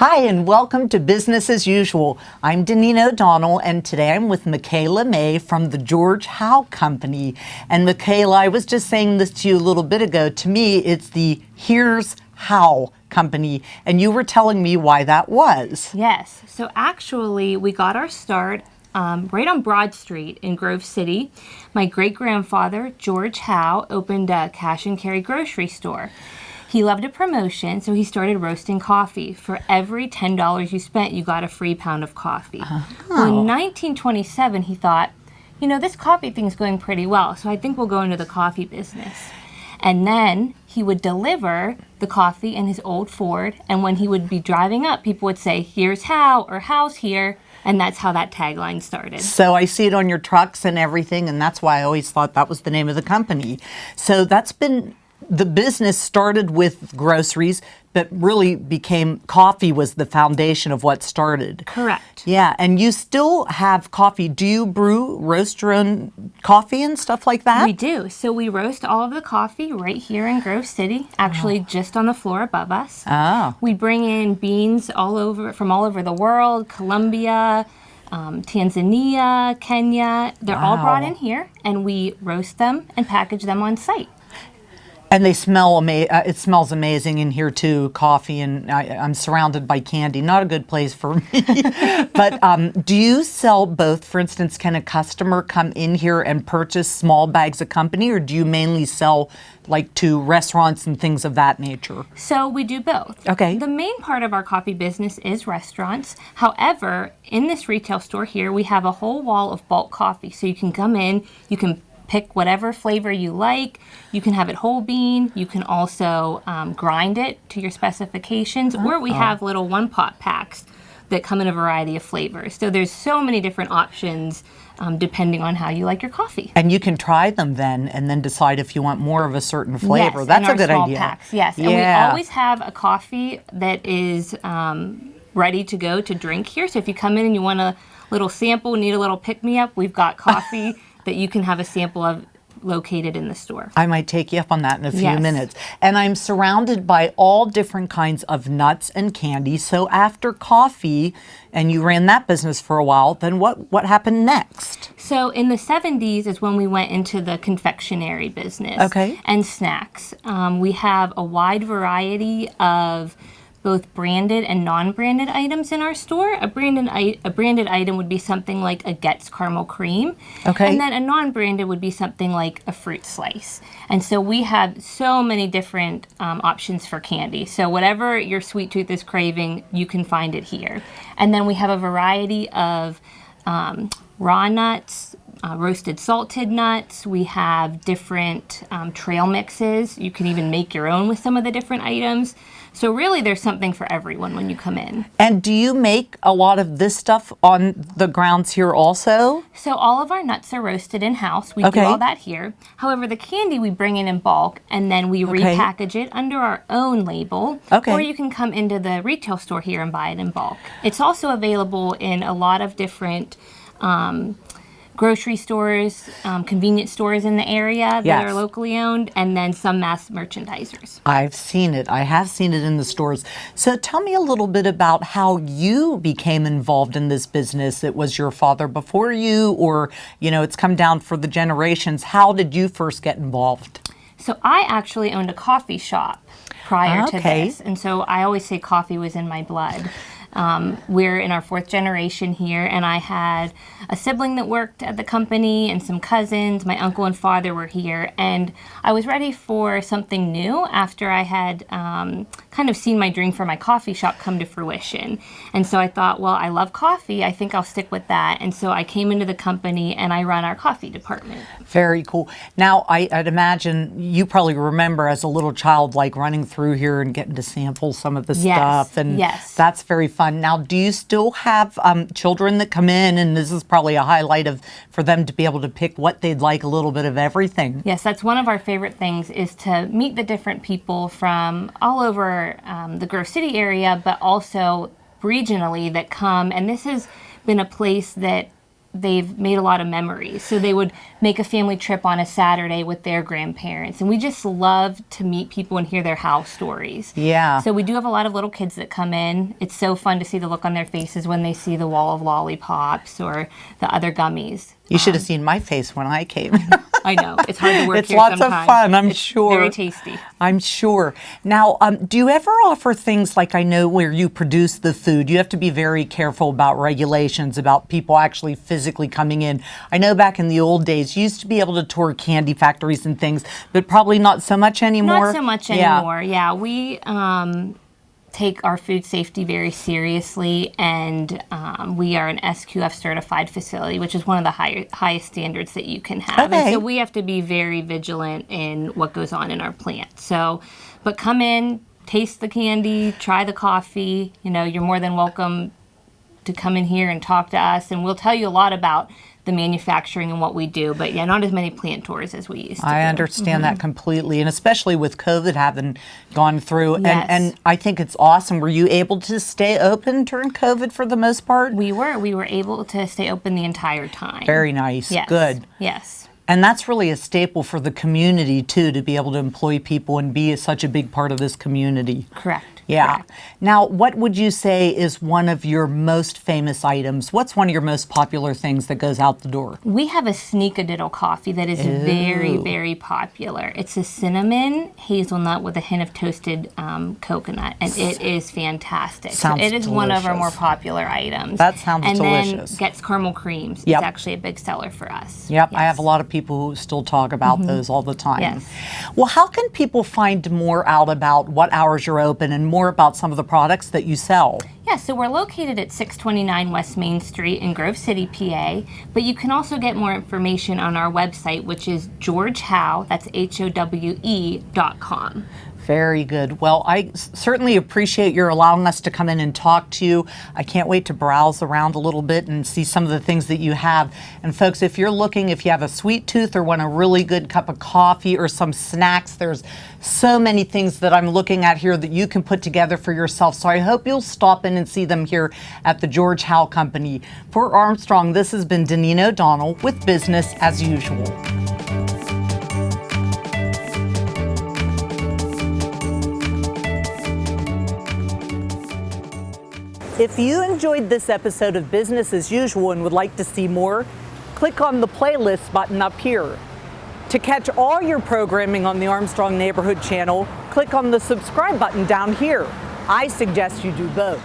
Hi, and welcome to Business as Usual. I'm Daneen O'Donnell, and today I'm with Michaela May from the George Howe Company. And Michaela, I was just saying this to you a little bit ago. To me, it's the Here's Howe Company, and you were telling me why that was. Yes. So actually, we got our start right on Broad Street in Grove City. My great-grandfather, George Howe, opened a cash and carry grocery store. He loved a promotion, so he started roasting coffee. For every $10 you spent, you got a free pound of coffee. Well, in 1927, he thought, this coffee thing's going pretty well, so I think we'll go into the coffee business. And then he would deliver the coffee in his old Ford, and when he would be driving up, people would say, "Here's Howe," or "Howe's here," and that's how that tagline started. So I see it on your trucks and everything, and that's why I always thought that was the name of the company. So the business started with groceries, but really became coffee was the foundation of what started. Correct. Yeah, and you still have coffee. Do you roast your own coffee and stuff like that? We do. So we roast all of the coffee right here in Grove City, actually just on the floor above us. Oh. We bring in beans from all over the world, Colombia, Tanzania, Kenya. They're all brought in here, and we roast them and package them on site. And they smell it smells amazing in here too, coffee, and I'm surrounded by candy. Not a good place for me. But do you sell both? For instance, can a customer come in here and purchase small bags of company, or do you mainly sell like to restaurants and things of that nature? So we do both. Okay. The main part of our coffee business is restaurants. However, in this retail store here, we have a whole wall of bulk coffee. So you can come in, you can pick whatever flavor you like. You can have it whole bean. You can also grind it to your specifications. Or we have little one-pot packs that come in a variety of flavors. So there's so many different options depending on how you like your coffee. And you can try them then and then decide if you want more of a certain flavor. Yes, That's in a good our small idea. Packs, yes. Yeah. And we always have a coffee that is ready to go to drink here. So if you come in and you want a little sample, need a little pick-me-up, we've got coffee that you can have a sample of located in the store. I might take you up on that in a few Yes. minutes. And I'm surrounded by all different kinds of nuts and candy. So after coffee, and you ran that business for a while, then what happened next? So in the 70s is when we went into the confectionery business. Okay. And snacks. We have a wide variety of both branded and non-branded items in our store. A branded item would be something like a Getz caramel cream. Okay. And then a non-branded would be something like a fruit slice. And so we have so many different options for candy. So whatever your sweet tooth is craving, you can find it here. And then we have a variety of raw nuts, roasted salted nuts. We have different trail mixes. You can even make your own with some of the different items. So really there's something for everyone when you come in. And do you make a lot of this stuff on the grounds here also? So all of our nuts are roasted in-house. We do all that here. However, the candy we bring in bulk, and then we repackage it under our own label. Okay. Or you can come into the retail store here and buy it in bulk. It's also available in a lot of different grocery stores, convenience stores in the area that are locally owned, and then some mass merchandisers. I've seen it. I have seen it in the stores. So tell me a little bit about how you became involved in this business. It was your father before you, or, it's come down for the generations. How did you first get involved? So I actually owned a coffee shop prior to this, and so I always say coffee was in my blood. We're in our 4th generation here, and I had a sibling that worked at the company and some cousins. My uncle and father were here, and I was ready for something new after I had kind of seen my dream for my coffee shop come to fruition. And so I thought, well, I love coffee. I think I'll stick with that. And so I came into the company, and I run our coffee department. Very cool. Now, I'd imagine you probably remember as a little child, like running through here and getting to sample some of the stuff. And that's very fun. Now, do you still have children that come in, and this is probably a highlight for them to be able to pick what they'd like, a little bit of everything? Yes, that's one of our favorite things, is to meet the different people from all over the Grove City area, but also regionally that come. And this has been a place that they've made a lot of memories. So they would make a family trip on a Saturday with their grandparents. And we just love to meet people and hear their Howe stories. Yeah. So we do have a lot of little kids that come in. It's so fun to see the look on their faces when they see the wall of lollipops or the other gummies. You should have seen my face when I came. I know. It's hard to work It's here lots sometimes. of fun, I'm It's sure. very tasty. I'm sure. Now, do you ever offer things like, I know where you produce the food, you have to be very careful about regulations, about people actually physically coming in. I know back in the old days, you used to be able to tour candy factories and things, but probably not so much anymore. Not so much anymore. Yeah, we take our food safety very seriously, and we are an SQF certified facility, which is one of the highest standards that you can have. Okay. And so we have to be very vigilant in what goes on in our plant. So, but come in, taste the candy, try the coffee. You know, you're more than welcome to come in here and talk to us, and we'll tell you a lot about the manufacturing and what we do, but yeah, not as many plant tours as we used to. I understand that completely, and especially with COVID having gone through. Yes. And I think it's awesome. Were you able to stay open during COVID for the most part? We were able to stay open the entire time. Very nice. Yes. Good. Yes. And that's really a staple for the community, too, to be able to employ people and be such a big part of this community. Correct. Yeah. Correct. Now, what would you say is one of your most famous items? What's one of your most popular things that goes out the door? We have a sneakadiddle coffee that is very, very popular. It's a cinnamon hazelnut with a hint of toasted coconut, and it is fantastic. Sounds so it is one of our more delicious. popular items. That sounds and delicious. then Getz caramel creams Yep. is actually a big seller for us. Yep, Yes. I have a lot of people who still talk about those all the time. Yes. Well, how can people find more out about what hours you're open and more about some of the products that you sell? Yeah, so we're located at 629 West Main Street in Grove City, PA, but you can also get more information on our website, which is GeorgeHowe, that's HOWE.com. Very good. Well, I certainly appreciate your allowing us to come in and talk to you. I can't wait to browse around a little bit and see some of the things that you have. And folks, if you're looking, if you have a sweet tooth or want a really good cup of coffee or some snacks, there's so many things that I'm looking at here that you can put together for yourself. So I hope you'll stop in and see them here at the George Howe Company. For Armstrong, this has been Daneen O'Donnell with Business as Usual. If you enjoyed this episode of Business as Usual and would like to see more, click on the playlist button up here. To catch all your programming on the Armstrong Neighborhood Channel, click on the subscribe button down here. I suggest you do both.